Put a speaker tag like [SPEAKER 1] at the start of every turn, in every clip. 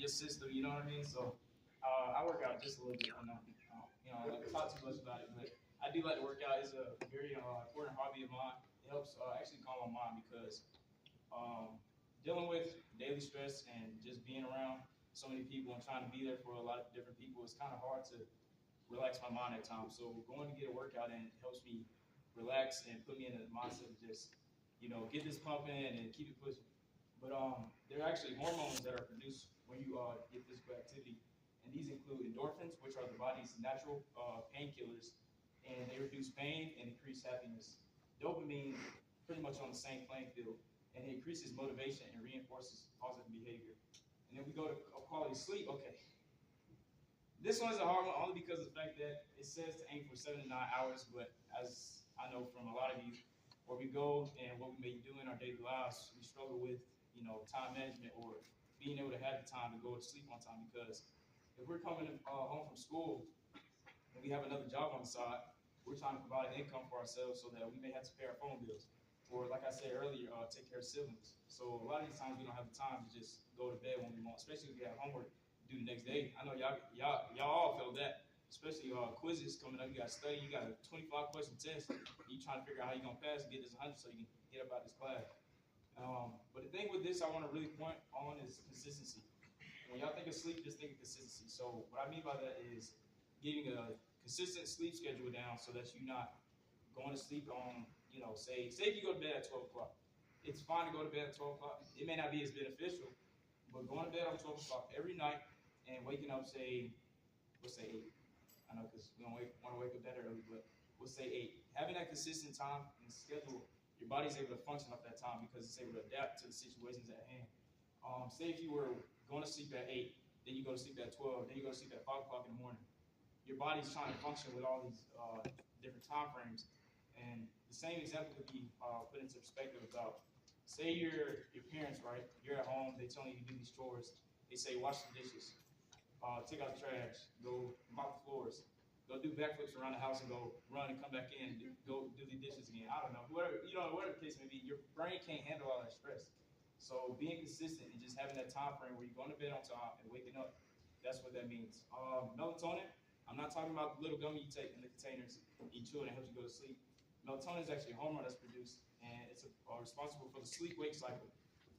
[SPEAKER 1] your system. You know what I mean? So I work out just a little bit. I don't talk too much about it, but I do like to work out. It's a very important hobby of mine. It helps actually calm my mind because dealing with daily stress and just being around so many people and trying to be there for a lot of different people, it's kind of hard to relax my mind at times. So going to get a workout and it helps me relax and put me in a mindset of just, get this pumping and keep it pushing. But there are actually hormones that are produced when you get physical activity, and these include endorphins, which are the body's natural painkillers, and they reduce pain and increase happiness. Dopamine, pretty much on the same playing field, and it increases motivation and reinforces positive behavior. And then we go to quality sleep. Okay, this one's a hard one only because of the fact that it says to aim for 7 to 9 hours, but as I know from a lot of you, where we go and what we may do in our daily lives, we struggle with, time management or being able to have the time to go to sleep on time because if we're coming home from school and we have another job on the side, we're trying to provide an income for ourselves so that we may have to pay our phone bills. Or like I said earlier, take care of siblings. So a lot of these times we don't have the time to just go to bed when we want, especially if we have homework due the next day. I know y'all all feel that, especially quizzes coming up. You got to study. You got a 25-question test. You trying to figure out how you're gonna pass and get this 100 so you can get up out this class. But the thing with this I want to really point on is consistency. When y'all think of sleep, just think of consistency. So what I mean by that is getting a consistent sleep schedule down so that you're not going to sleep on, say if you go to bed at 12 o'clock. It's fine to go to bed at 12 o'clock. It may not be as beneficial, but going to bed on 12 o'clock every night and waking up, let's say 8. I know because we don't want to wake up that early, but we'll say 8. Having that consistent time and schedule, your body's able to function up that time because it's able to adapt to the situations at hand. Say if you were going to sleep at 8, then you go to sleep at 12, then you go to sleep at 5 o'clock in the morning. Your body's trying to function with all these different time frames. And the same example could be put into perspective about, say your parents, right? You're at home, they telling you to do these chores. They say wash the dishes, take out the trash, go mop the floors, go do backflips around the house and go run and come back in, go do the dishes again. I don't know, whatever the case may be, your brain can't handle all that stress. So being consistent and just having that time frame where you're going to bed on time and waking up, that's what that means. Melatonin, I'm not talking about the little gummy you take in the containers, you chew it and helps you go to sleep. Melatonin is actually a hormone that's produced, and it's responsible for the sleep-wake cycle.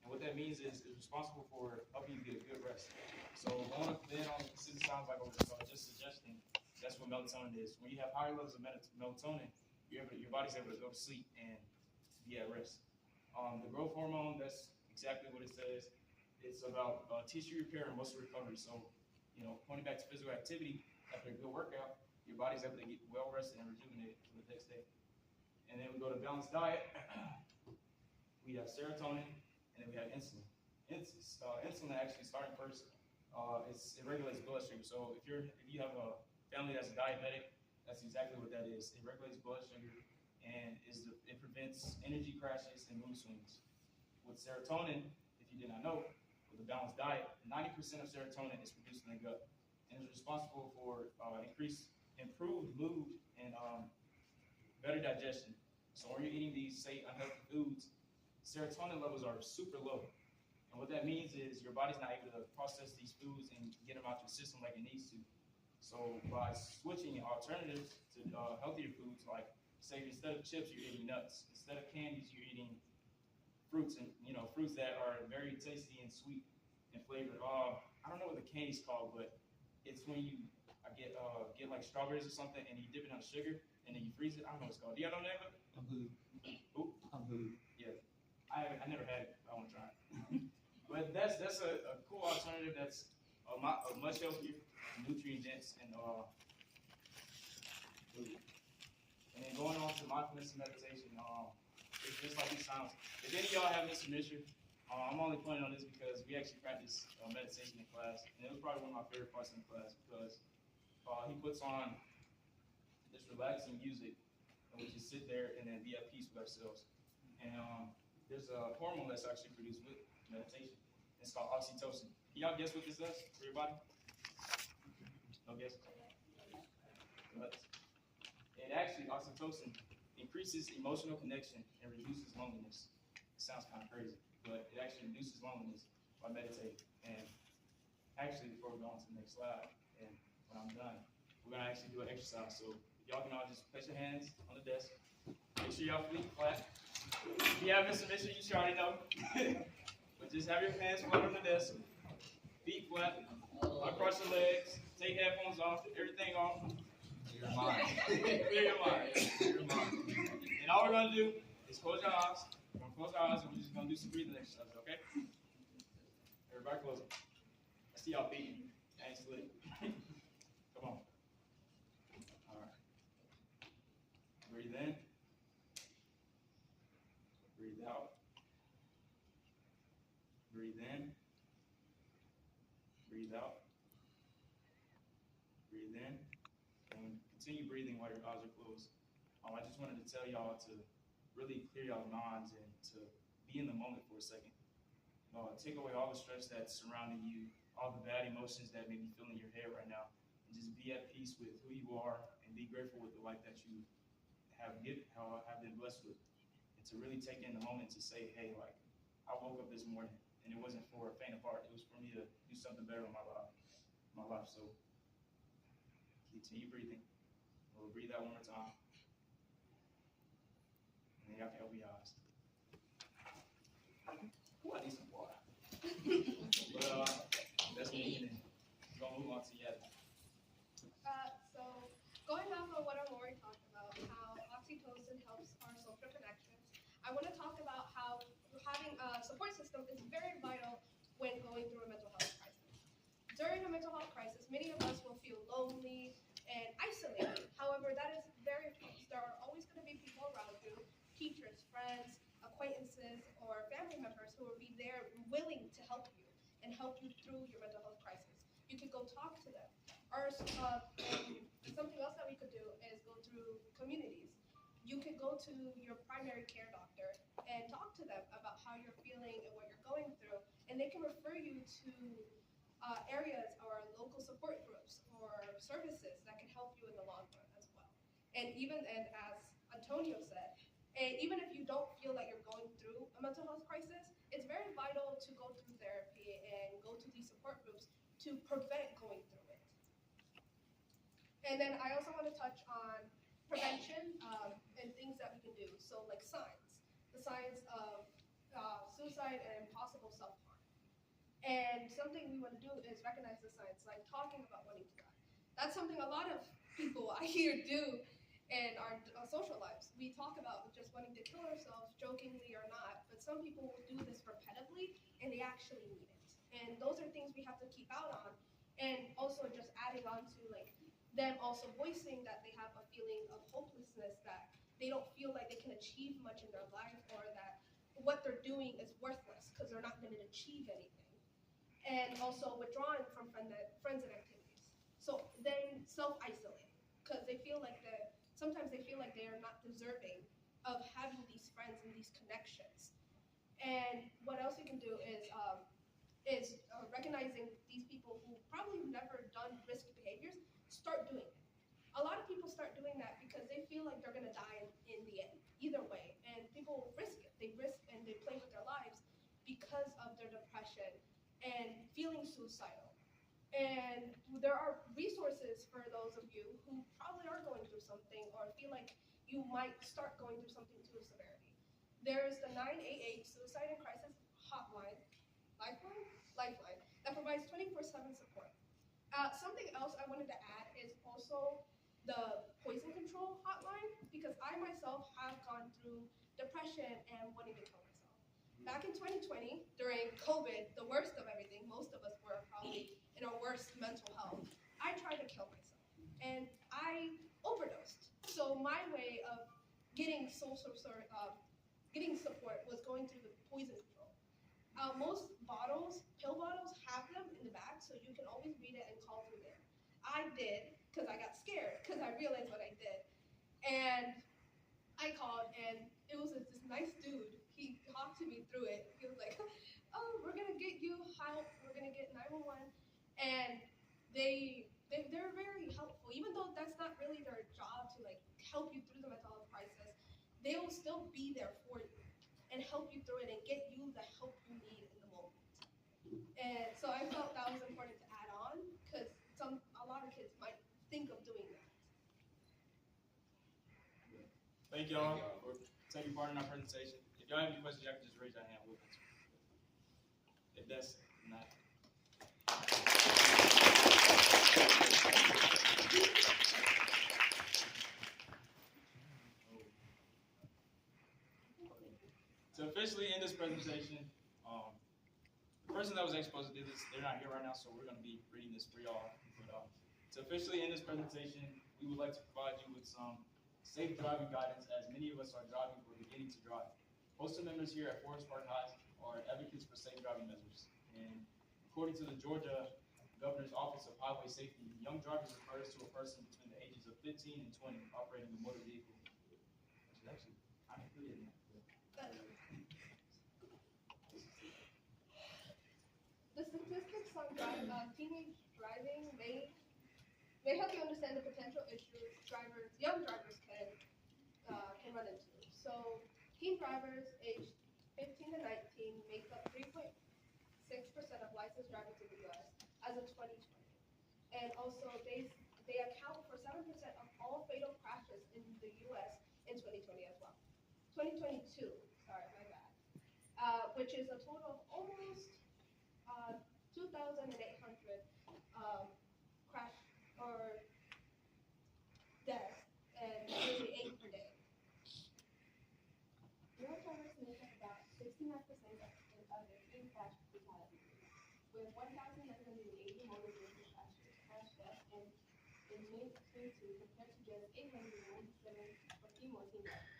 [SPEAKER 1] And what that means is it's responsible for helping you get a good rest. So going to bed on consistent sounds like I was just suggesting, that's what melatonin is. When you have higher levels of melatonin, your body's able to go to sleep and be at rest. The growth hormone, that's exactly what it says. It's about tissue repair and muscle recovery. So, pointing back to physical activity, after a good workout, your body's able to get well rested and rejuvenated for the next day. And then we go to balanced diet. We have serotonin, and then we have insulin. Insulin actually starting first. It regulates blood sugar. So if you have a family that's diabetic, that's exactly what that is. It regulates blood sugar, and it prevents energy crashes and mood swings. With serotonin, if you did not know, with a balanced diet, 90% of serotonin is produced in the gut, and is responsible for improved mood and better digestion. So when you're eating these, say, unhealthy foods, serotonin levels are super low. And what that means is your body's not able to process these foods and get them out your system like it needs to. So by switching alternatives to healthier foods, like say instead of chips, you're eating nuts. Instead of candies, you're eating fruits, and fruits that are very tasty and sweet and flavored. I don't know what the candy's called, but it's when you get like strawberries or something and you dip it in sugar and then you freeze it. I don't know what it's called. Do y'all know that?
[SPEAKER 2] I'm hood.
[SPEAKER 1] Ooh.
[SPEAKER 2] I'm hood.
[SPEAKER 1] Yeah. I never had it. I want to try it. But that's a cool alternative that's much healthier, nutrient dense, and food. And then going on to mindfulness and meditation, it's just like it sounds. If any of y'all have Mr. Misher, I'm only pointing on this because we actually practice meditation in class, and it was probably one of my favorite parts in class because he puts on this relaxing music, and we just sit there and then be at peace with ourselves. And there's a hormone that's actually produced with meditation. It's called oxytocin. Can y'all guess what this does for your body? No guess? It actually, oxytocin, increases emotional connection and reduces loneliness. It sounds kind of crazy, but it actually reduces loneliness by meditating. And actually, before we go on to the next slide, and when I'm done, we're gonna actually do an exercise. So y'all can all just place your hands on the desk. Make sure y'all feet flat. If you have submission, you should already know. But just have your hands flat on the desk, feet flat, uncross your legs, take headphones off, everything off.
[SPEAKER 2] Clear your mind.
[SPEAKER 1] Clear your mind. Clear your mind. And all we're gonna do is close your eyes. We're gonna close our eyes and we're just gonna do some breathing exercises, okay? Everybody close them. I see y'all beating. I ain't slick. Come on. All right. Breathe in. Breathe out. Breathe in. Breathe out. Breathe in. And continue breathing while your eyes are closed. I just wanted to tell y'all to really clear y'all minds and to be in the moment for a second. Take away all the stress that's surrounding you, all the bad emotions that may be filling your head right now, and just be at peace with who you are and be grateful with the life that you have been blessed with. And to really take in the moment to say, hey, like, I woke up this morning and it wasn't for a faint of heart. It was for me to do something better in my life. So continue breathing. We'll breathe out one more time. And then y'all can open your eyes. Ooh, I need some water. But that's me. We're gonna move on to Yetta.
[SPEAKER 3] So going off of what Amori talked about, how oxytocin helps our social connections, I want to talk about how having a support system is very vital when going through a mental health crisis. During a mental health crisis, many of us will feel lonely and isolated. However, that is very false. There are always going to be people around you, teachers, friends, acquaintances, or family members who will be there willing to help you and help you through your mental health crisis. You can go talk to them. Or and something else that we could do is go through communities. You could go to your primary care doctor and talk to them about how you're feeling and what you're going through, and they can refer you to areas or local support groups or services that can help you in the long run as well. And as Antonio said, and even if you don't feel like you're going through a mental health crisis, it's very vital to go through therapy and go to these support groups to prevent going through it. And then I also want to touch on prevention and things that we can do. So like the signs of suicide and possible self-harm. And something we want to do is recognize the signs, like talking about wanting to die. That's something a lot of people I hear do in our social lives. We talk about just wanting to kill ourselves, jokingly or not, but some people will do this repetitively and they actually need it. And those are things we have to keep out on. And also just adding on to like them also voicing that they have a feeling of hopelessness, that they don't feel like they can achieve much in their life, or that what they're doing is worthless because they're not going to achieve anything. And also withdrawing from friends and activities. So then self-isolating because they feel like sometimes they feel like they are not deserving of having these friends and these connections. And what else you can do is recognizing these people who probably have never done risky behaviors, start doing it. A lot of people start doing that because they feel like they're going to die in the end, either way. And people risk it. They risk and they play with their lives because of their depression and feeling suicidal. And there are resources for those of you who probably are going through something or feel like you might start going through something to a severity. There's the 988 Suicide and Crisis Hotline, Lifeline, that provides 24/7 support. Something else I wanted to add is also the poison control hotline, because I myself have gone through depression and wanting to kill myself. Back in 2020, during COVID, the worst of everything, most of us were probably in our worst mental health, I tried to kill myself. And I overdosed. So my way of getting getting support was going through the poison control. Most pill bottles, have them in the back, so you can always read it and call through there. I did, because I got scared, because I realized what I did. And I called, and it was this nice dude. He talked to me through it. He was like, oh, we're going to get you help. We're going to get 911. And they're very helpful. Even though that's not really their job to like help you through the mental health crisis, they will still be there for you and help you through it and get you the help you need in the moment. And so I felt that was important to add
[SPEAKER 1] Thank y'all for taking part in our presentation. If y'all have any questions, y'all can just raise your hand. We'll answer. If that's not. To officially end this presentation, the person that was supposed to do this, they're not here right now, so we're going to be reading this for y'all. But to officially end this presentation, we would like to provide you with some safe driving guidance, as many of us are driving or beginning to drive. Most of the members here at Forest Park High are advocates for safe driving measures. And according to the Georgia Governor's Office of Highway Safety, young drivers refers to a person between the ages of 15 and 20 operating a motor vehicle. Which is actually, I included in that.
[SPEAKER 3] The statistics on teenage driving may help you understand the potential issues young drivers can run into. So, teen drivers aged 15 to 19 make up 3.6% of licensed drivers in the U.S. as of 2020, and also they account for 7% of all fatal crashes in the U.S. in 2020 as well. 2022, sorry, my bad. Which is a total of almost 2,800 crash or deaths, and nearly 8 per day. Male drivers make up about 69% of the teen crash fatalities, with 1,980 motor vehicle crash deaths in 2022 compared to just 897 for female teen drivers.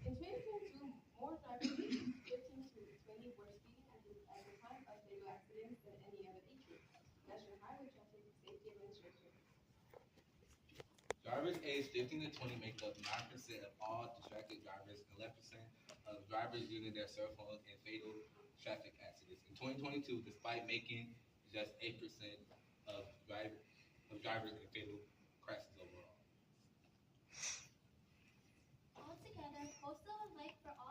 [SPEAKER 3] In 2022, more drivers aged 15 to 20 were speeding at the time of fatal accidents than any other age group, National Highway Traffic Safety Administration.
[SPEAKER 2] Drivers aged 15 to 20 make up 9% of all distracted drivers and 11% of drivers using their cell phones in fatal traffic accidents. In 2022, despite making just 8% of drivers in fatal crashes overall.
[SPEAKER 4] Altogether, postal and like for all